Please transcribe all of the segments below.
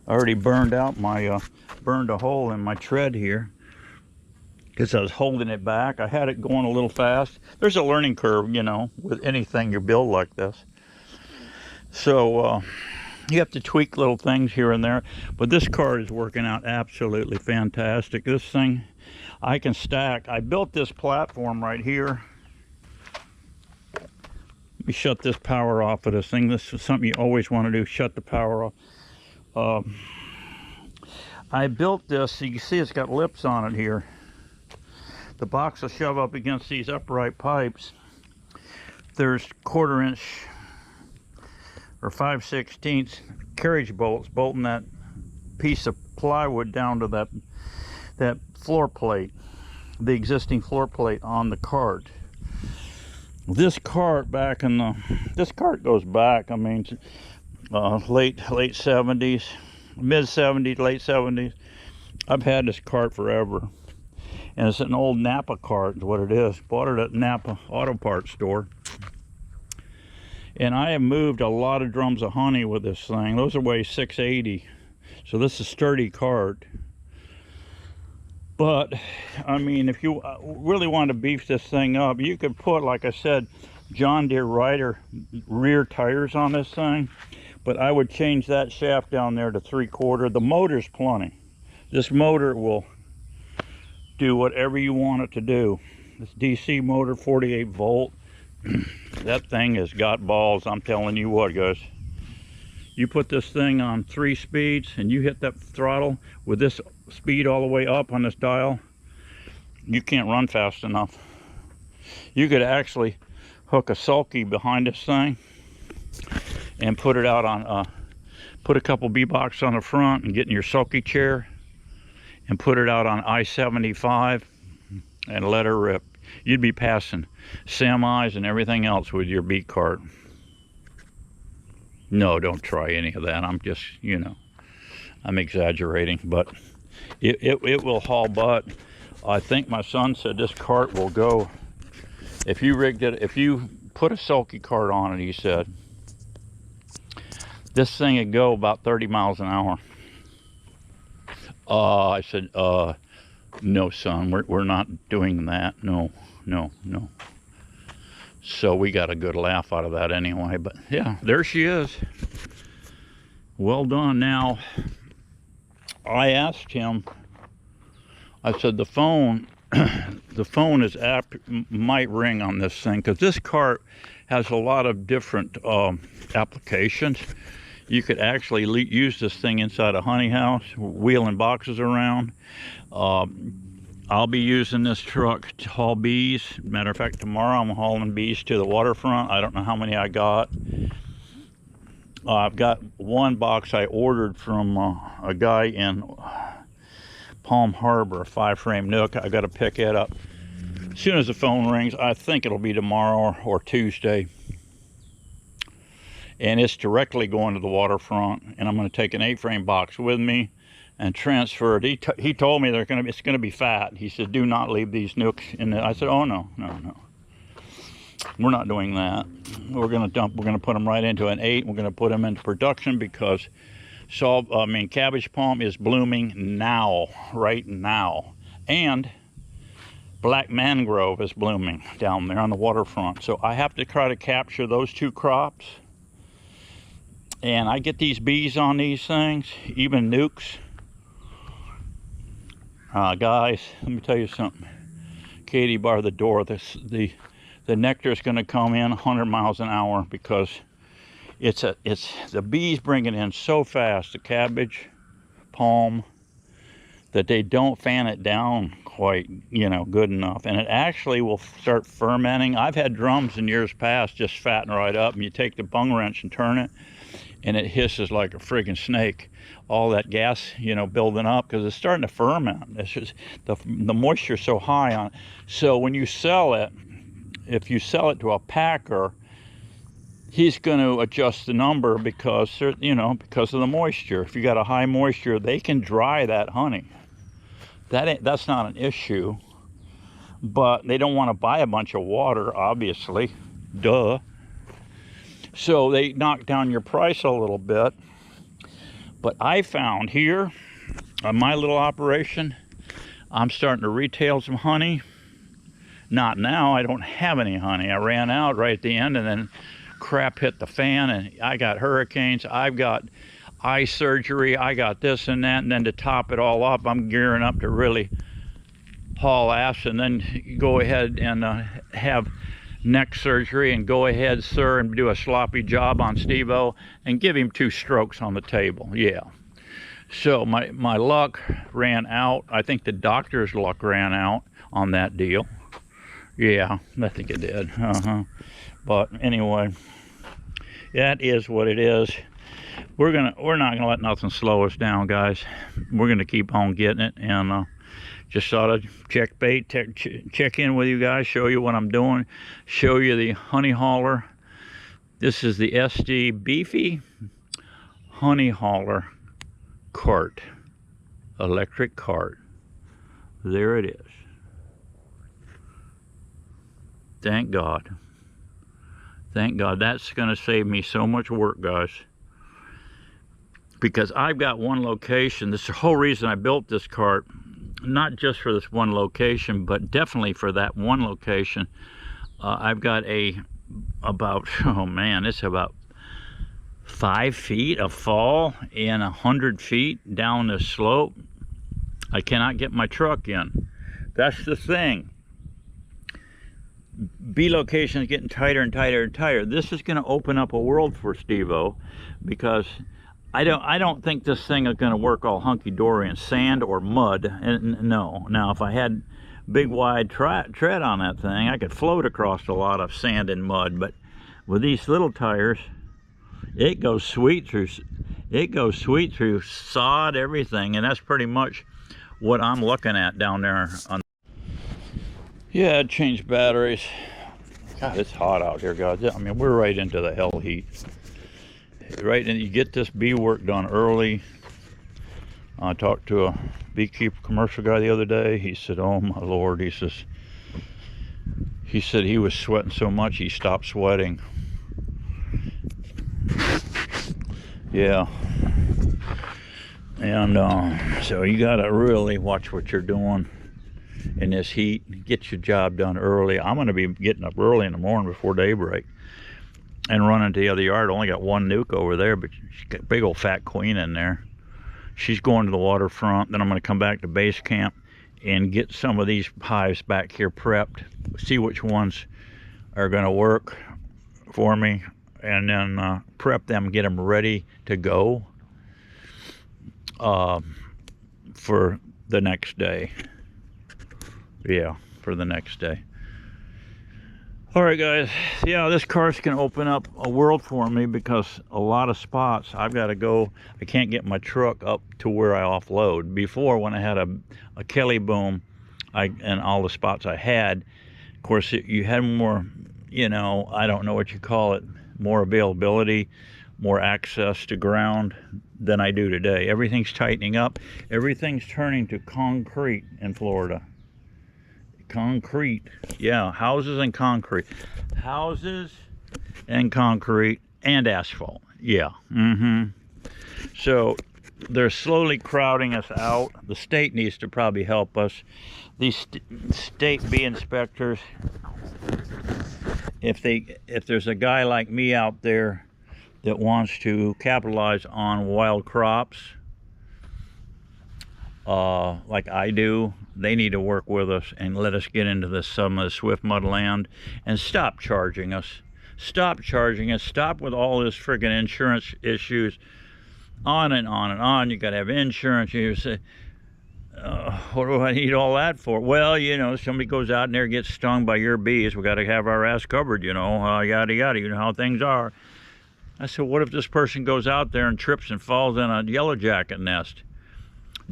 I already burned out my, burned a hole in my tread here because I was holding it back. I had it going a little fast. There's a learning curve, you know, with anything you build like this. So you have to tweak little things here and there. But this cart is working out absolutely fantastic. This thing, I can stack. I built this platform right here. Let me shut this power off of this thing. This is something you always want to do, shut the power off. I built this, so you can see it's got lips on it here. The box will shove up against these upright pipes. There's 1/4 inch or 5/16 carriage bolts bolting that piece of plywood down to that floor plate, the existing floor plate on the cart. This cart back in the, this cart goes back, I mean, late 70s, mid 70s, late 70s. I've had this cart forever. And it's an old Napa cart is what it is. Bought it at Napa Auto Parts store. And I have moved a lot of drums of honey with this thing. Those are weigh 680. So this is a sturdy cart. But, I mean, if you really want to beef this thing up, you could put, like I said, John Deere Rider rear tires on this thing. But I would change that shaft down there to 3/4. The motor's plenty. This motor will do whatever you want it to do. This DC motor, 48 volt. That thing has got balls, I'm telling you what, guys. You put this thing on 3 speeds and you hit that throttle with this speed all the way up on this dial, you can't run fast enough. You could actually hook a sulky behind this thing and put it out on, put a couple B-box on the front and get in your sulky chair and put it out on I-75 and let her rip. You'd be passing semis and everything else with your beet cart. No, don't try any of that. I'm just, you know, I'm exaggerating, but it will haul butt. I think my son said this cart will go, if you rigged it, if you put a sulky cart on it, he said, this thing would go about 30 miles an hour. I said, no, son, we're not doing that. No. So we got a good laugh out of that anyway. But yeah, there she is. Well done. Now, I asked him, I said, the phone is might ring on this thing, because this cart has a lot of different applications. You could actually use this thing inside a honey house, wheeling boxes around. I'll be using this truck to haul bees. Matter of fact, tomorrow I'm hauling bees to the waterfront. I don't know how many I got. I've got one box I ordered from a guy in Palm Harbor, a 5-frame Nook. I got to pick it up as soon as the phone rings. I think it'll be tomorrow or Tuesday. And it's directly going to the waterfront, and I'm going to take an 8-frame box with me and transfer it. He told me it's going to be fat. He said, do not leave these nooks in there. I said, oh no, we're not doing that. We're going to put them right into an 8. We're going to put them into production because cabbage palm is blooming now, right now, and black mangrove is blooming down there on the waterfront. So I have to try to capture those 2 crops. And I get these bees on these things, even nukes. Guys, let me tell you something. Katie, bar the door. The nectar is going to come in 100 miles an hour because it's the bees bring it in so fast, the cabbage palm, that they don't fan it down quite, good enough. And it actually will start fermenting. I've had drums in years past just fatten right up, and you take the bung wrench and turn it, and it hisses like a friggin' snake. All that gas, building up because it's starting to ferment. It's just the moisture's so high on it. So when you sell it, if you sell it to a packer, he's going to adjust the number because of the moisture. If you got a high moisture, they can dry that honey. That's not an issue. But they don't want to buy a bunch of water, obviously. Duh. So they knock down your price a little bit. But I found here on my little operation, I'm starting to retail some honey. Not now, I don't have any honey. I ran out right at the end, and then crap hit the fan, and I got hurricanes, I've got eye surgery, I got this and that, and then to top it all up, I'm gearing up to really haul ass and then go ahead and have neck surgery, and go ahead, sir, and do a sloppy job on Steve-O and give him 2 strokes on the table. Yeah. So my luck ran out. I think the doctor's luck ran out on that deal. Yeah, I think it did. But anyway, that is what it is. We're not gonna let nothing slow us down, guys. We're gonna keep on getting it, and just thought I'd check in with you guys, show you what I'm doing, show you the honey hauler. This is the SD Beefy honey hauler cart, electric cart. There it is. Thank God. Thank God. That's going to save me so much work, guys. Because I've got one location. This is the whole reason I built this cart. Not just for this one location, but definitely for that one location. I've got about, oh man, it's about 5 feet of fall and 100 feet down the slope. I cannot get my truck in. That's the thing. B location is getting tighter and tighter and tighter. This is going to open up a world for Steve-O, because I don't think this thing is going to work all hunky-dory in sand or mud. And no. Now, if I had big wide tread on that thing, I could float across a lot of sand and mud. But with these little tires, it goes sweet through sod, everything, and that's pretty much what I'm looking at down there. Yeah, change batteries. God, it's hot out here, guys. I mean, we're right into the hell heat. Right, and you get this bee work done early. I talked to a beekeeper commercial guy the other day. He said, "Oh my Lord," he said he was sweating so much he stopped sweating. Yeah. And so you gotta really watch what you're doing in this heat. Get your job done early. I'm going to be getting up early in the morning before daybreak and running to the other yard. I only got one nuke over there, but she's got a big old fat queen in there. She's going to the waterfront. Then I'm going to come back to base camp and get some of these hives back here prepped, see which ones are going to work for me, and then prep them, get them ready to go for the next day. Yeah, for the next day. All right, guys. Yeah, this cart's gonna open up a world for me, because a lot of spots I've got to go. I can't get my truck up to where I offload. Before, when I had a Kelly boom, and all the spots I had, of course, you had more, you know, I don't know what you call it, more availability, more access to ground than I do today. Everything's tightening up. Everything's turning to concrete in Florida. Concrete. Yeah, houses and concrete. Houses and concrete and asphalt. Yeah. So they're slowly crowding us out. The state needs to probably help us. These state bee inspectors, if there's a guy like me out there that wants to capitalize on wild crops, like I do, they need to work with us and let us get into some of the swift mud land and stop charging us. Stop charging us. Stop with all this friggin' insurance issues. On and on and on. You gotta have insurance. You say, what do I need all that for? Well, you know, somebody goes out in there and gets stung by your bees. We gotta have our ass covered, you know, yada yada. You know how things are. I said, what if this person goes out there and trips and falls in a yellow jacket nest?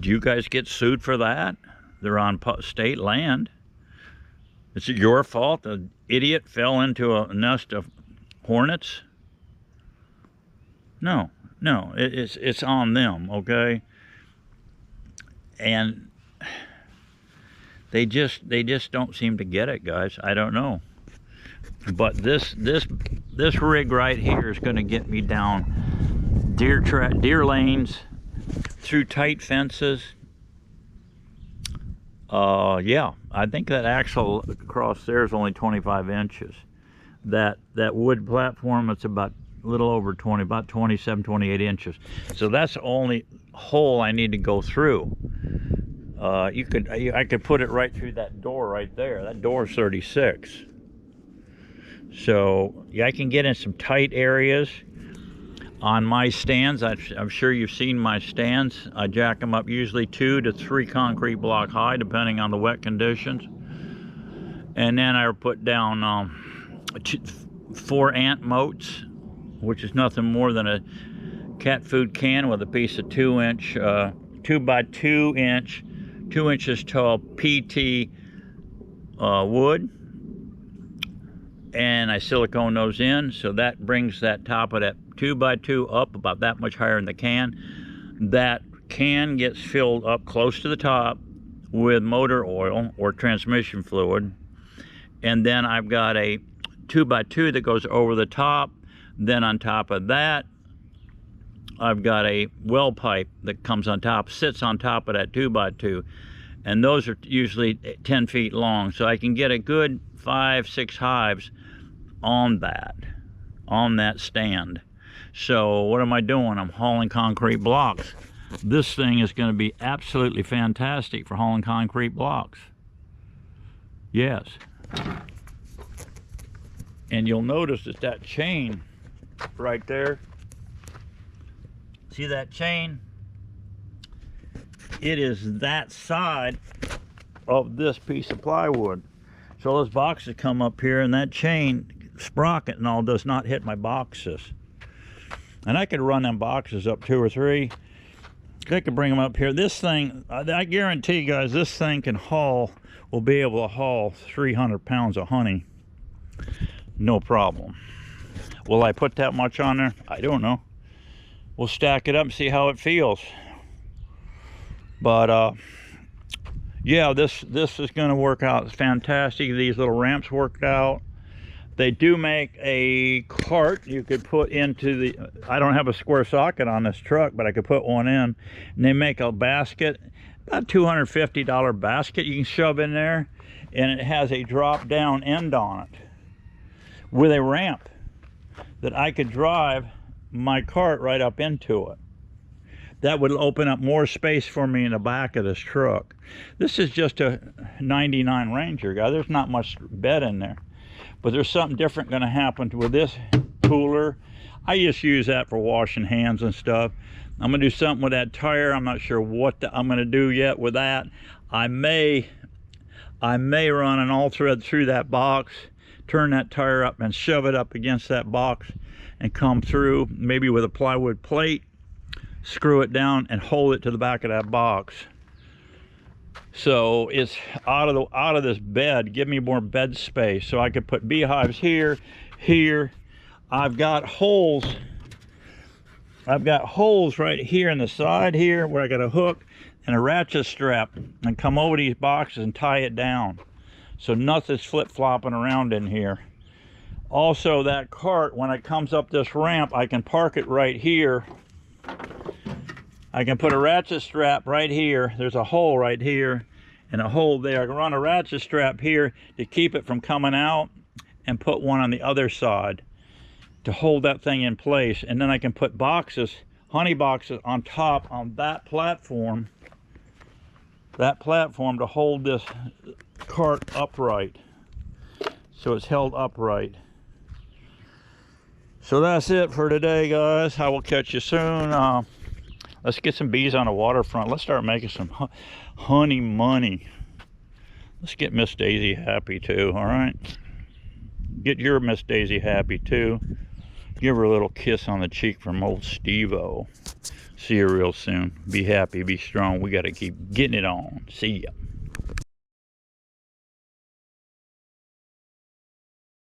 Do you guys get sued for that? They're on state land. Is it your fault the idiot fell into a nest of hornets? No, it's on them, okay? And they just don't seem to get it, guys. I don't know. But this rig right here is going to get me down deer lanes through tight fences. Yeah, I think that axle across there is only 25 inches. That wood platform, it's about a little over 20, about 27, 28 inches. So that's the only hole I need to go through. I could put it right through that door right there. That door is 36. So yeah, I can get in some tight areas on my stands. I'm sure you've seen my stands. I jack them up usually 2 to 3 concrete block high, depending on the wet conditions. And then I put down 4 ant moats, which is nothing more than a cat food can with a piece of 2-inch, 2 by 2 inch, 2 inches tall PT wood. And I silicone those in, so that brings that top of that 2 by 2 up about that much higher in the can. That can gets filled up close to the top with motor oil or transmission fluid. And then I've got a 2 by 2 that goes over the top. Then on top of that, I've got a well pipe that comes on top, sits on top of that 2 by 2. And those are usually 10 feet long, so I can get a good 5, 6 hives on that stand. So what am I doing? I'm hauling concrete blocks. This thing is going to be absolutely fantastic for hauling concrete blocks. Yes. And you'll notice that chain right there, see that chain? It is that side of this piece of plywood. So those boxes come up here, and that chain sprocket and all does not hit my boxes. And I could run them boxes up 2 or 3. I could bring them up here. This thing, I guarantee you guys, this thing will be able to haul 300 pounds of honey. No problem. Will I put that much on there? I don't know. We'll stack it up and see how it feels. But yeah, this is going to work out fantastic. These little ramps worked out. They do make a cart you could put into the, I don't have a square socket on this truck, but I could put one in. And they make a basket, about $250 basket you can shove in there. And it has a drop down end on it with a ramp that I could drive my cart right up into it. That would open up more space for me in the back of this truck. This is just a 99 Ranger, guys. There's not much bed in there. But there's something different going to happen with this cooler. I just use that for washing hands and stuff. I'm going to do something with that tire. I'm not sure what I'm going to do yet with that. I may run an all thread through that box, turn that tire up and shove it up against that box and come through, maybe with a plywood plate, screw it down and hold it to the back of that box. So it's out of this bed, give me more bed space. So I could put beehives here. I've got holes right here in the side here where I got a hook and a ratchet strap and come over these boxes and tie it down. So nothing's flip-flopping around in here. Also, that cart, when it comes up this ramp, I can park it right here. I can put a ratchet strap right here. There's a hole right here and a hole there. I can run a ratchet strap here to keep it from coming out and put one on the other side to hold that thing in place. And then I can put boxes, honey boxes on top on that platform to hold this cart upright. So it's held upright. So that's it for today, guys. I will catch you soon. Let's get some bees on the waterfront. Let's start making some honey money. Let's get Miss Daisy happy too, all right? Get your Miss Daisy happy too. Give her a little kiss on the cheek from old Steve-O. See you real soon. Be happy, be strong. We got to keep getting it on. See ya.